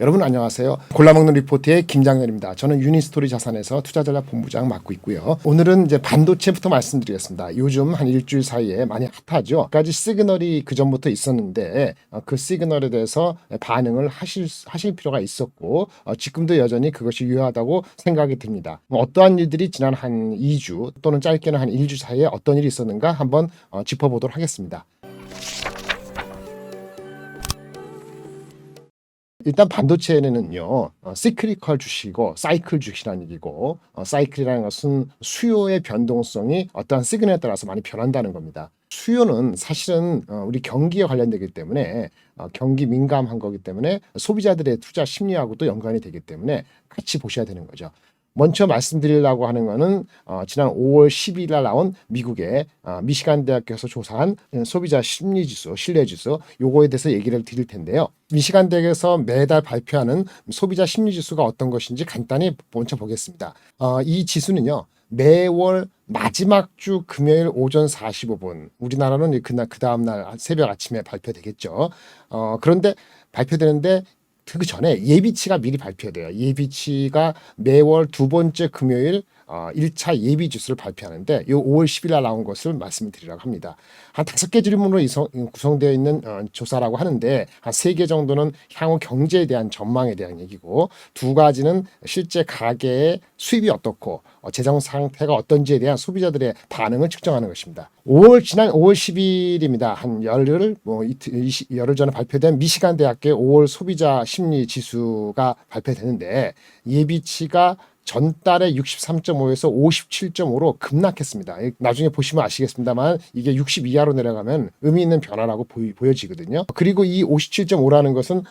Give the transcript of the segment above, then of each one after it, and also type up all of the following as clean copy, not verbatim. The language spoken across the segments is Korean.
여러분 안녕하세요. 골라먹는 리포트의 김장렬입니다. 저는 유니스토리 자산에서 투자전략 본부장 맡고 있고요. 오늘은 이제 반도체부터 말씀드리겠습니다. 요즘 한 일주일 사이에 많이 핫하죠. 몇 가지 시그널이 그 전부터 있었는데 그 시그널에 대해서 반응을 하실 필요가 있었고 지금도 여전히 그것이 유효하다고 생각이 듭니다. 어떠한 일들이 지난 한 2주 또는 짧게는 한 1주 사이에 어떤 일이 있었는가 한번 짚어보도록 하겠습니다. 일단 반도체는요, 시크리컬 주식이고 사이클 주식이라는 얘기고, 사이클이라는 것은 수요의 변동성이 어떠한 시그널에 따라서 많이 변한다는 겁니다. 수요는 사실은 우리 경기에 관련되기 때문에 경기 민감한 거기 때문에 소비자들의 투자 심리하고도 연관이 되기 때문에 같이 보셔야 되는 거죠. 먼저 말씀드리려고 하는 거는 지난 5월 12일 날 나온 미국의 미시간 대학교에서 조사한 소비자 심리지수, 신뢰지수 요거에 대해서 얘기를 드릴 텐데요. 미시간 대학에서 매달 발표하는 소비자 심리지수가 어떤 것인지 간단히 먼저 보겠습니다. 이 지수는요. 매월 마지막 주 금요일 오전 45분 우리나라는 그 다음날 새벽 아침에 발표되겠죠. 그런데 발표되는데 그 전에 예비치가 미리 발표돼요. 예비치가 매월 두 번째 금요일 1차 예비 지수를 발표하는데 이 5월 10일 날 나온 것을 말씀드리려고 합니다. 한 5개 질문으로 구성되어 있는 조사라고 하는데 한 3개 정도는 향후 경제에 대한 전망에 대한 얘기고 2가지는 실제 가계의 수입이 어떻고 재정 상태가 어떤지에 대한 소비자들의 반응을 측정하는 것입니다. 지난 5월 10일입니다. 한 열흘 전에 발표된 미시간 대학교의 5월 소비자 심리 지수가 발표되는데 예비치가 전달에 63.5에서 57.5로 급락했습니다. 나중에 보시면 아시겠습니다만 이게 60 이하로 내려가면 의미 있는 변화라고 보여지거든요. 그리고 이 57.5라는 것은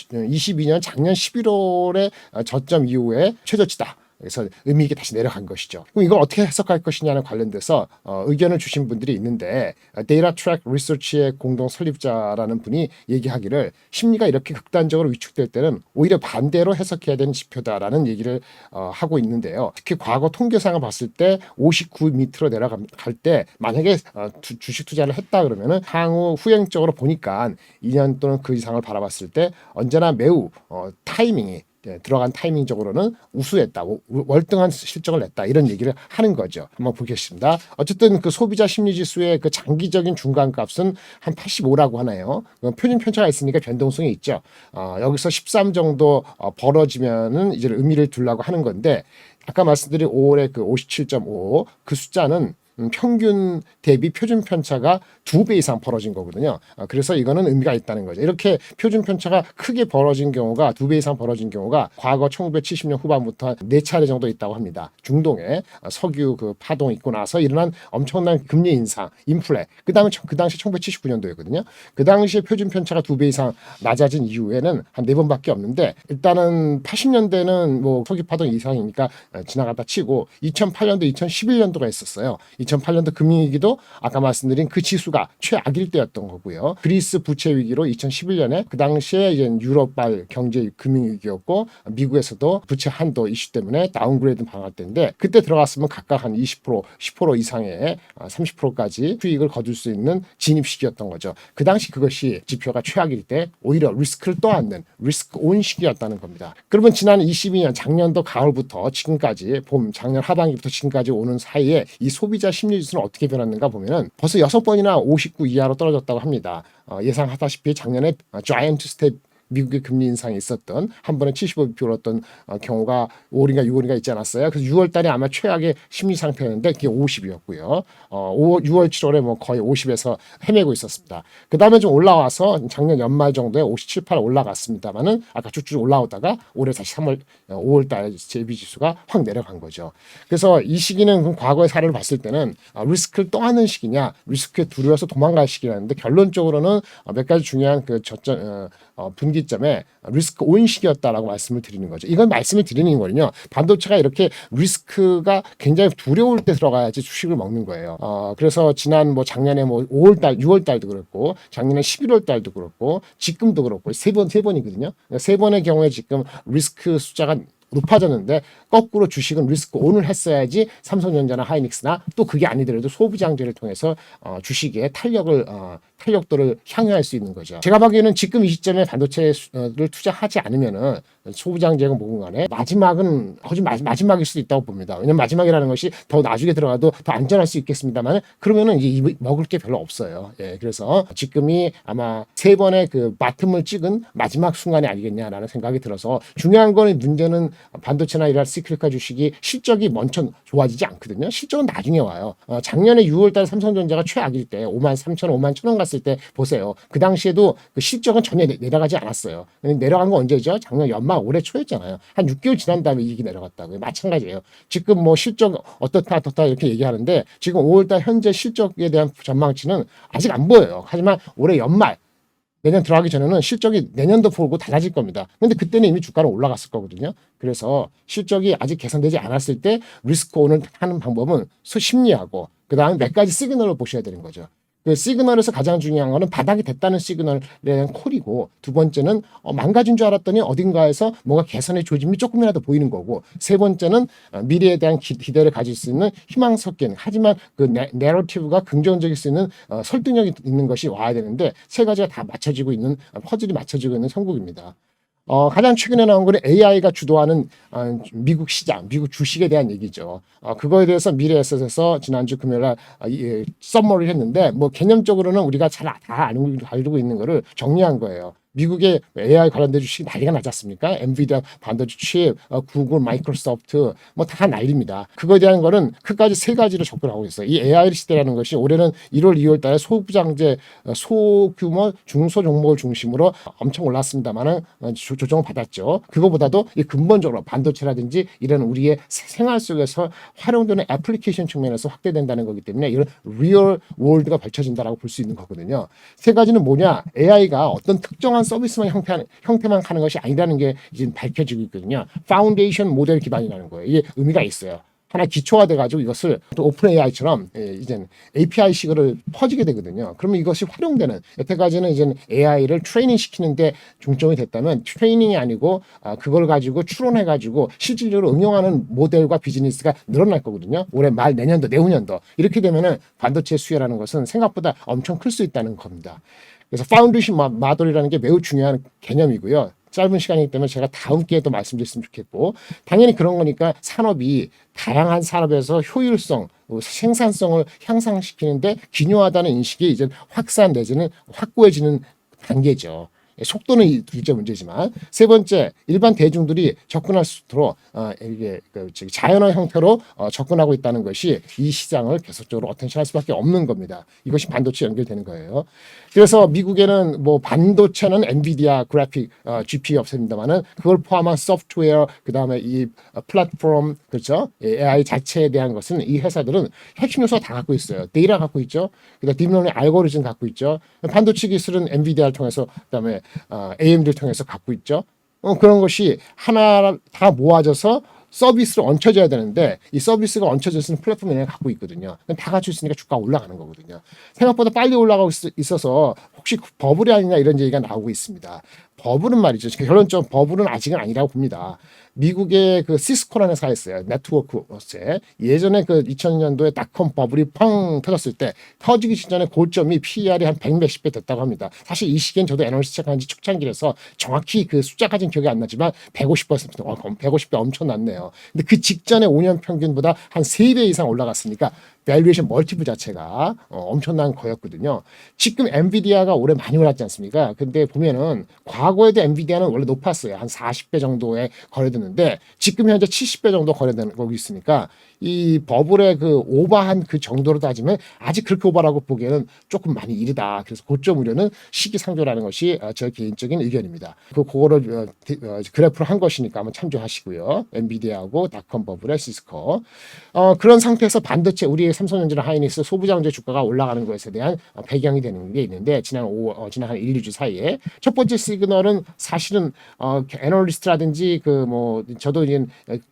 22년 작년 11월의 저점 이후에 최저치다. 그래서 의미 있게 다시 내려간 것이죠. 그럼 이걸 어떻게 해석할 것이냐는 관련돼서 의견을 주신 분들이 있는데 데이터 트랙 리서치의 공동 설립자라는 분이 얘기하기를 심리가 이렇게 극단적으로 위축될 때는 오히려 반대로 해석해야 되는 지표다라는 얘기를 하고 있는데요. 특히 과거 통계상을 봤을 때 59 밑으로 내려갈 때 만약에 주식 투자를 했다 그러면은 향후 후행적으로 보니까 2년 또는 그 이상을 바라봤을 때 언제나 매우 타이밍이 들어간 타이밍적으로는 우수했다, 월등한 실적을 냈다 이런 얘기를 하는 거죠. 한번 보겠습니다. 어쨌든 그 소비자 심리지수의 그 장기적인 중간값은 한 85라고 하나요. 표준 편차가 있으니까 변동성이 있죠. 여기서 13 정도 벌어지면은 이제 의미를 두려고 하는 건데 아까 말씀드린 5월에 그 57.5 그 숫자는 평균 대비 표준 편차가 2배 이상 벌어진 거거든요. 그래서 이거는 의미가 있다는 거죠. 이렇게 표준 편차가 크게 벌어진 경우가 2배 이상 벌어진 경우가 과거 1970년 후반부터 4차례 정도 있다고 합니다. 중동에 석유 그 파동 있고 나서 일어난 엄청난 금리 인상, 인플레. 그 당시 1979년도였거든요. 그 당시에 표준 편차가 2배 이상 낮아진 이후에는 한 4번밖에 없는데 일단은 80년대는 뭐 석유 파동 이상이니까 지나갔다 치고 2008년도, 2011년도가 있었어요. 2008년도 금융위기도 아까 말씀드린 그 지수가 최악일 때였던 거고요. 그리스 부채 위기로 2011년에 그 당시에 이제 유럽발 경제 금융위기였고 미국에서도 부채 한도 이슈 때문에 다운그레이드 방할 때인데 그때 들어갔으면 각각 한 20%, 10% 이상의 30%까지 수익을 거둘 수 있는 진입 시기였던 거죠. 그 당시 그것이 지표가 최악일 때 오히려 리스크를 떠안는 리스크 온 시기였다는 겁니다. 그러면 지난 22년 작년도 가을부터 지금까지 작년 하반기부터 지금까지 오는 사이에 이 소비자 심리지수는 어떻게 변했는가 보면은 벌써 6번이나 59 이하로 떨어졌다고 합니다. 예상하다시피 작년에 자이언트 스텝 미국의 금리 인상이 있었던 한 번에 75bp 올랐던 경우가 5월인가 6월인가 있지 않았어요. 그래서 6월 달에 아마 최악의 심리 상태였는데 그게 50이었고요. 6월 7월에 뭐 거의 50에서 헤매고 있었습니다. 그 다음에 좀 올라와서 작년 연말 정도에 57, 8 올라갔습니다만은 아까 쭉쭉 올라오다가 올해 다시 5월 달 재비지수가 확 내려간 거죠. 그래서 이 시기는 과거의 사례를 봤을 때는 리스크를 떠안는 시기냐, 리스크에 두려워서 도망갈 시기라는데 결론적으로는 몇 가지 중요한 그 분기점에 리스크 온 시기였다라고 말씀을 드리는 거죠. 이건 말씀을 드리는 거는요. 반도체가 이렇게 리스크가 굉장히 두려울 때 들어가야지 주식을 먹는 거예요. 그래서 지난 작년에 5월달, 6월달도 그렇고 작년에 11월달도 그렇고 지금도 그렇고 세 번이거든요. 그러니까 3번의 경우에 지금 리스크 숫자가 높아졌는데 거꾸로 주식은 리스크 온을 했어야지 삼성전자나 하이닉스나 또 그게 아니더라도 소부장제를 통해서 주식의 탄력도를 향유할 수 있는 거죠. 제가 보기에는 지금 이 시점에 반도체를 투자하지 않으면은 소부장제가 뭐건 간에 마지막은 거의 마지막일 수도 있다고 봅니다. 왜냐면 마지막이라는 것이 더 나중에 들어가도 더 안전할 수 있겠습니다만 그러면은 이제 먹을 게 별로 없어요. 예, 그래서 지금이 아마 3번의 그 바텀을 찍은 마지막 순간이 아니겠냐라는 생각이 들어서 중요한 거는 문제는 반도체나 이런 시크릿카 주식이 실적이 먼저 좋아지지 않거든요. 실적은 나중에 와요. 작년에 6월달 삼성전자가 최악일 때 53,000원, 51,000원 갔을 때 보세요. 그 당시에도 그 실적은 전혀 내려가지 않았어요. 내려간 건 언제죠? 작년 연말 올해 초였잖아요. 한 6개월 지난 다음에 이익이 내려갔다고요. 마찬가지예요. 지금 뭐 실적 어떻다 이렇게 얘기하는데 지금 5월달 현재 실적에 대한 전망치는 아직 안 보여요. 하지만 올해 연말 내년 들어가기 전에는 실적이 내년도 보고 달라질 겁니다. 근데 그때는 이미 주가는 올라갔을 거거든요. 그래서 실적이 아직 개선되지 않았을 때 리스크 온을 하는 방법은 심리하고 그다음에 몇 가지 시그널을 보셔야 되는 거죠. 그 시그널에서 가장 중요한 거는 바닥이 됐다는 시그널에 대한 콜이고 두 번째는 망가진 줄 알았더니 어딘가에서 뭔가 개선의 조짐이 조금이라도 보이는 거고 세 번째는 미래에 대한 기대를 가질 수 있는 희망 섞인 하지만 그 내러티브가 긍정적일 수 있는 설득력이 있는 것이 와야 되는데 세 가지가 다 맞춰지고 있는 퍼즐이 맞춰지고 있는 형국입니다. 가장 최근에 나온 거는 AI가 주도하는 미국 시장, 미국 주식에 대한 얘기죠. 그거에 대해서 미래에셋에서 지난주 금요일날 썸머리를 했는데 뭐 개념적으로는 우리가 잘 다 알고 있는 거를 정리한 거예요. 미국의 AI 관련된 주식이 난리가 나지 않습니까? 엔비디아 반도체 칩, 구글, 마이크로소프트 뭐 다 난립니다. 그거에 대한 거는 끝까지 세 가지로 접근하고 있어요. 이 AI 시대라는 것이 올해는 1월, 2월 달에 소부장제, 소규모 중소 종목을 중심으로 엄청 올랐습니다만은 조정을 받았죠. 그거보다도 이 근본적으로 반도체라든지 이런 우리의 생활 속에서 활용되는 애플리케이션 측면에서 확대된다는 거기 때문에 이런 리얼 월드가 펼쳐진다라고 볼 수 있는 거거든요. 세 가지는 뭐냐? AI가 어떤 특정한 서비스만 형태만 하는 것이 아니라는 게 이제 밝혀지고 있거든요. 파운데이션 모델 기반이라는 거예요. 이게 의미가 있어요. 하나 기초화 돼가지고 이것을 또 오픈 AI처럼 이제 API식으로 퍼지게 되거든요. 그러면 이것이 활용되는 여태까지는 이제 AI를 트레이닝 시키는데 중점이 됐다면 트레이닝이 아니고 그걸 가지고 추론해가지고 실질적으로 응용하는 모델과 비즈니스가 늘어날 거거든요. 올해 말 내년도 내후년도 이렇게 되면은 반도체 수요라는 것은 생각보다 엄청 클 수 있다는 겁니다. 그래서 파운데이션 모델이라는 게 매우 중요한 개념이고요. 짧은 시간이기 때문에 제가 다음 기회에 또 말씀드렸으면 좋겠고 당연히 그런 거니까 산업이 다양한 산업에서 효율성, 생산성을 향상시키는데 기묘하다는 인식이 이제 확산 내지는 확고해지는 단계죠. 속도는 둘째 문제지만 세 번째 일반 대중들이 접근할 수 있도록 이게 자연화 형태로 접근하고 있다는 것이 이 시장을 계속적으로 어텐션할 수밖에 없는 겁니다. 이것이 반도체 연결되는 거예요. 그래서 미국에는 뭐 반도체는 엔비디아 그래픽 GPU 없습니다만은 그걸 포함한 소프트웨어 그다음에 이 플랫폼 그렇죠 AI 자체에 대한 것은 이 회사들은 핵심 요소가 다 갖고 있어요. 데이터 갖고 있죠. 그다음 딥러닝 알고리즘 갖고 있죠. 반도체 기술은 엔비디아를 통해서 그다음에 AMD를 통해서 갖고 있죠. 그런 것이 하나 다 모아져서 서비스를 얹혀져야 되는데 이 서비스가 얹혀질 수 있는 플랫폼을 갖고 있거든요. 다 갖추 있으니까 주가가 올라가는 거거든요. 생각보다 빨리 올라가고 있어서 혹시 버블이 아니냐 이런 얘기가 나오고 있습니다. 버블은 말이죠. 결론적으로 버블은 아직은 아니라고 봅니다. 미국의 그 시스코라는 회사가 있어요. 네트워크 업체. 예전에 그 2000년도에 닷컴 버블이 펑 터졌을 때 터지기 직전에 고점이 PER이 한 100 몇십 배 됐다고 합니다. 사실 이 시기엔 저도 애널리스트 체크한 지 초창기라서 정확히 그 숫자까지는 기억이 안 나지만 150%, 150배 엄청 났네요. 근데 그 직전에 5년 평균보다 한 3배 이상 올라갔으니까 밸류에이션 멀티플 자체가 엄청난 거였거든요. 지금 엔비디아가 올해 많이 올랐지 않습니까? 근데 보면은 과거에도 엔비디아는 원래 높았어요. 한 40배 정도에 거래됐는데 지금 현재 70배 정도 거래되는 거기 있으니까 이 버블의 그 오버한 그 정도로 따지면 아직 그렇게 오버라고 보기에는 조금 많이 이르다. 그래서 고점 우려는 시기상조라는 것이 저 개인적인 의견입니다. 그거를 그래프로 한 것이니까 한번 참조하시고요. 엔비디아하고 닷컴 버블의 시스코. 그런 상태에서 반도체 우리의 삼성전자나 하이닉스 소부장제 주가가 올라가는 것에 대한 배경이 되는 게 있는데 지난 한 1, 2주 사이에 첫 번째 시그널은 사실은 애널리스트라든지 그 뭐 저도 이제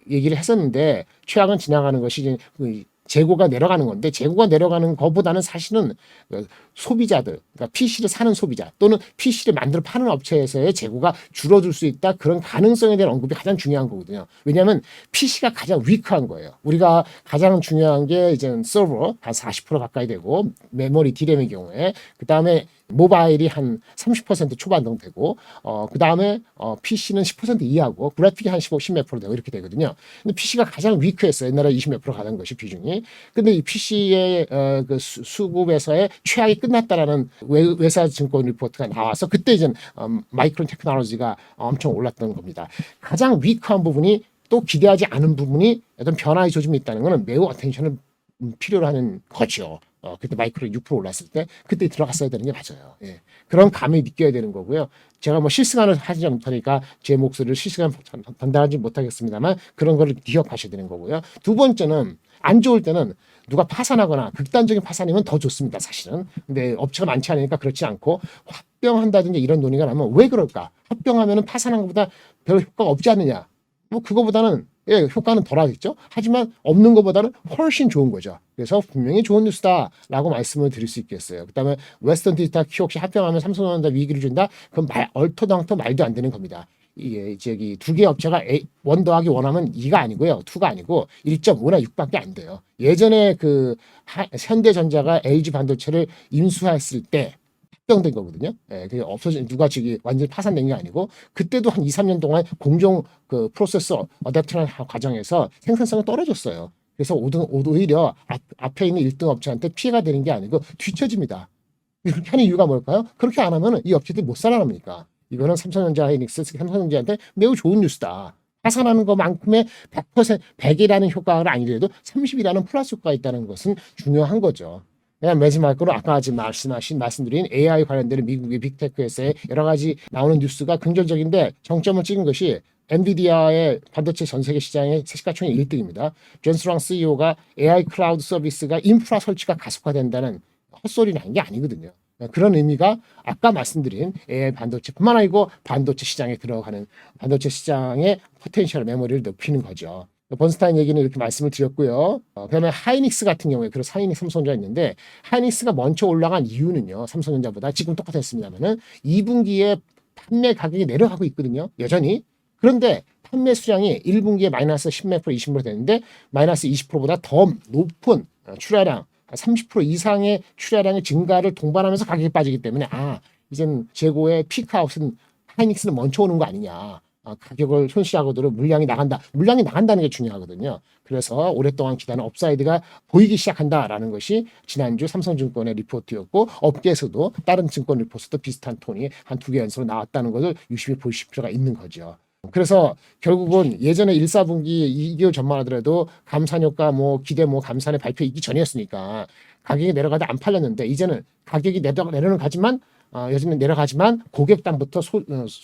얘기를 했었는데 최악은 지나가는 것이 이제 재고가 내려가는 건데 재고가 내려가는 것보다는 사실은 소비자들, 그러니까 PC를 사는 소비자 또는 PC를 만들어 파는 업체에서의 재고가 줄어들 수 있다. 그런 가능성에 대한 언급이 가장 중요한 거거든요. 왜냐하면 PC가 가장 위크한 거예요. 우리가 가장 중요한 게 이제 서버 한 40% 가까이 되고 메모리 D램의 경우에 그 다음에 모바일이 한 30% 초반 정도 되고 그 다음에 PC는 10% 이하고 그래픽이 한 10몇 프로 되고 이렇게 되거든요. 근데 PC가 가장 위크했어요. 옛날에 20 몇 프로 가는 것이 비중이. 근데 이 PC의 그 수급에서의 최악이 끝났다라는 외사 증권 리포트가 나와서 그때 이제 마이크론 테크놀로지가 엄청 올랐던 겁니다. 가장 위크한 부분이 또 기대하지 않은 부분이 어떤 변화의 조짐이 있다는 것은 매우 어텐션을 필요로 하는 거죠. 그때 마이크로 6% 올랐을 때 그때 들어갔어야 되는 게 맞아요. 예. 그런 감이 느껴야 되는 거고요. 제가 뭐 실시간을 하지 못하니까 제 목소리를 실시간 전달하지 못하겠습니다만 그런 거를 기억하셔야 되는 거고요. 두 번째는 안 좋을 때는 누가 파산하거나 극단적인 파산이면 더 좋습니다. 사실은. 근데 업체가 많지 않으니까 그렇지 않고 합병한다든지 이런 논의가 나면 왜 그럴까? 합병하면은 파산한 것보다 별 효과가 없지 않느냐? 뭐 그거보다는 예, 효과는 덜하겠죠. 하지만 없는 것보다는 훨씬 좋은 거죠. 그래서 분명히 좋은 뉴스다라고 말씀을 드릴 수 있겠어요. 그다음에 웨스턴 디지털 키옥시 합병하면 삼성전자 위기를 준다. 그건 얼토당토 말도 안 되는 겁니다. 이게 저기 두 개 업체가 1 더하기 1 하면 2가 아니고요. 2가 아니고 1.5나 6밖에 안 돼요. 예전에 그 현대전자가 LG 반도체를 인수했을 때 합병된 거거든요. 예, 그게 없어진 누가 지금 완전히 파산된 게 아니고 그때도 한 2, 3년 동안 공정 그 프로세서 어댑트하는 과정에서 생산성이 떨어졌어요. 그래서 오히려 앞에 있는 1등 업체한테 피해가 되는 게 아니고 뒤처집니다. 그렇게 하는 이유가 뭘까요? 그렇게 안 하면 이 업체들이 못 살아납니까? 이거는 삼성전자, 하이닉스, 삼성전자한테 매우 좋은 뉴스다. 파산하는 것만큼의 100%, 100이라는 효과가 아니더라도 30이라는 플러스 효과가 있다는 것은 중요한 거죠. 마지막으로 아까 말씀드린 AI 관련된 미국의 빅테크에서의 여러 가지 나오는 뉴스가 긍정적인데 정점을 찍은 것이 엔비디아의 반도체 전 세계 시장의 시가총액 1등입니다. 존스랑 CEO가 AI 클라우드 서비스가 인프라 설치가 가속화된다는 헛소리는 한 게 아니거든요. 그런 의미가 아까 말씀드린 AI 반도체뿐만 아니고 반도체 시장에 들어가는 반도체 시장의 포텐셜 메모리를 높이는 거죠. 번스타인 얘기는 이렇게 말씀을 드렸고요. 그다음에 하이닉스 같은 경우에 그래서 하이닉스 삼성전자 있는데 하이닉스가 먼저 올라간 이유는요. 삼성전자보다 지금 똑같았습니다만은 2분기에 판매 가격이 내려가고 있거든요. 여전히. 그런데 판매 수량이 1분기에 마이너스 10몇 프로 20% 되는데 마이너스 20%보다 더 높은 출하량 30% 이상의 출하량의 증가를 동반하면서 가격이 빠지기 때문에 이젠 재고의 피크아웃은 하이닉스는 먼저 오는 거 아니냐. 가격을 손실하고도 물량이 나간다. 물량이 나간다는 게 중요하거든요. 그래서 오랫동안 기다린 업사이드가 보이기 시작한다라는 것이 지난주 삼성증권의 리포트였고 업계에서도 다른 증권 리포트도 비슷한 톤이 한 2개 연속으로 나왔다는 것을 유심히 보실 필요가 있는 거죠. 그래서 결국은 예전에 1, 4분기 2개월 전만 하더라도 감산효과 기대 감산의 발표 있기 전이었으니까 가격이 내려가다 안 팔렸는데 이제는 가격이 내려는 가지만 여전히 내려가지만 고객단부터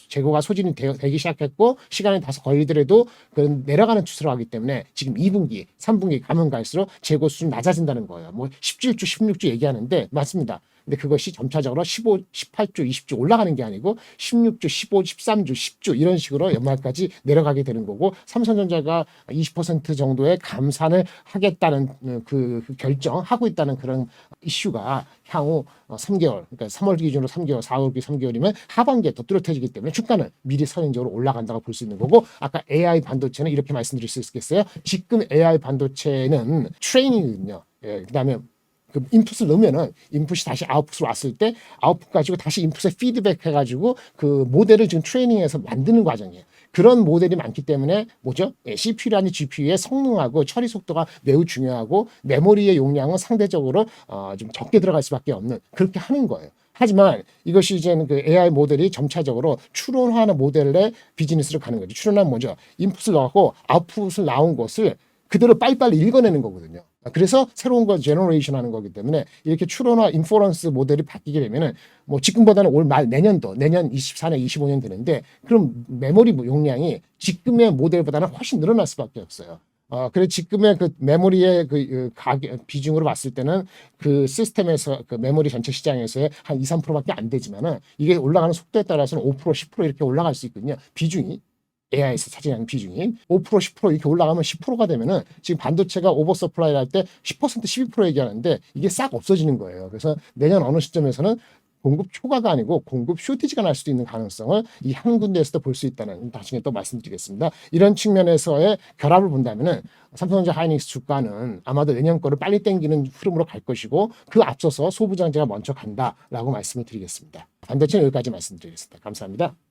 재고가 소진이 되기 시작했고 시간이 다소 걸리더라도 그 내려가는 추세로 하기 때문에 지금 2분기, 3분기 가면 갈수록 재고 수준 낮아진다는 거예요. 17주, 16주 얘기하는데 맞습니다. 근데 그것이 점차적으로 15, 18주, 20주 올라가는 게 아니고 16주, 15, 13주, 10주 이런 식으로 연말까지 내려가게 되는 거고 삼성전자가 20% 정도의 감산을 하겠다는 그 결정하고 있다는 그런 이슈가 향후 3개월, 그러니까 3월 기준으로 3개월, 4월 기 3개월이면 하반기에 더 뚜렷해지기 때문에 주가는 미리 선행적으로 올라간다고 볼 수 있는 거고 아까 AI 반도체는 이렇게 말씀드릴 수 있겠어요? 지금 AI 반도체는 트레이닝이거든요. 예, 그다음에 그 인풋을 넣으면은 인풋이 다시 아웃풋으로 왔을 때 아웃풋 가지고 다시 인풋에 피드백 해가지고 그 모델을 지금 트레이닝해서 만드는 과정이에요. 그런 모델이 많기 때문에 뭐죠? CPU라는 GPU의 성능하고 처리 속도가 매우 중요하고 메모리의 용량은 상대적으로 좀 적게 들어갈 수밖에 없는 그렇게 하는 거예요. 하지만 이것이 이제는 그 AI 모델이 점차적으로 추론하는 모델의 비즈니스로 가는 거죠. 추론하면 뭐죠? 인풋을 넣고 아웃풋을 나온 것을 그대로 빨리빨리 읽어내는 거거든요. 그래서 새로운 거 제너레이션 하는 거기 때문에 이렇게 추론화 인퍼런스 모델이 바뀌게 되면은 지금보다는 올 말 내년 24년, 25년 되는데 그럼 메모리 용량이 지금의 모델보다는 훨씬 늘어날 수밖에 없어요. 그래서 지금의 그 메모리의 그 가격 비중으로 봤을 때는 그 시스템에서 그 메모리 전체 시장에서의 한 2, 3%밖에 안 되지만은 이게 올라가는 속도에 따라서는 5%, 10% 이렇게 올라갈 수 있거든요. 비중이. AI에서 차지하는 비중이 5%, 10% 이렇게 올라가면 10%가 되면은 지금 반도체가 오버 서플라이 할 때 10%, 12% 얘기하는데 이게 싹 없어지는 거예요. 그래서 내년 어느 시점에서는 공급 초과가 아니고 공급 쇼티지가 날 수도 있는 가능성을 이 한 군데에서도 볼 수 있다는 나중에 또 말씀드리겠습니다. 이런 측면에서의 결합을 본다면은 삼성전자 하이닉스 주가는 아마도 내년 거를 빨리 땡기는 흐름으로 갈 것이고 그 앞서서 소부장제가 먼저 간다라고 말씀을 드리겠습니다. 반도체는 여기까지 말씀드리겠습니다. 감사합니다.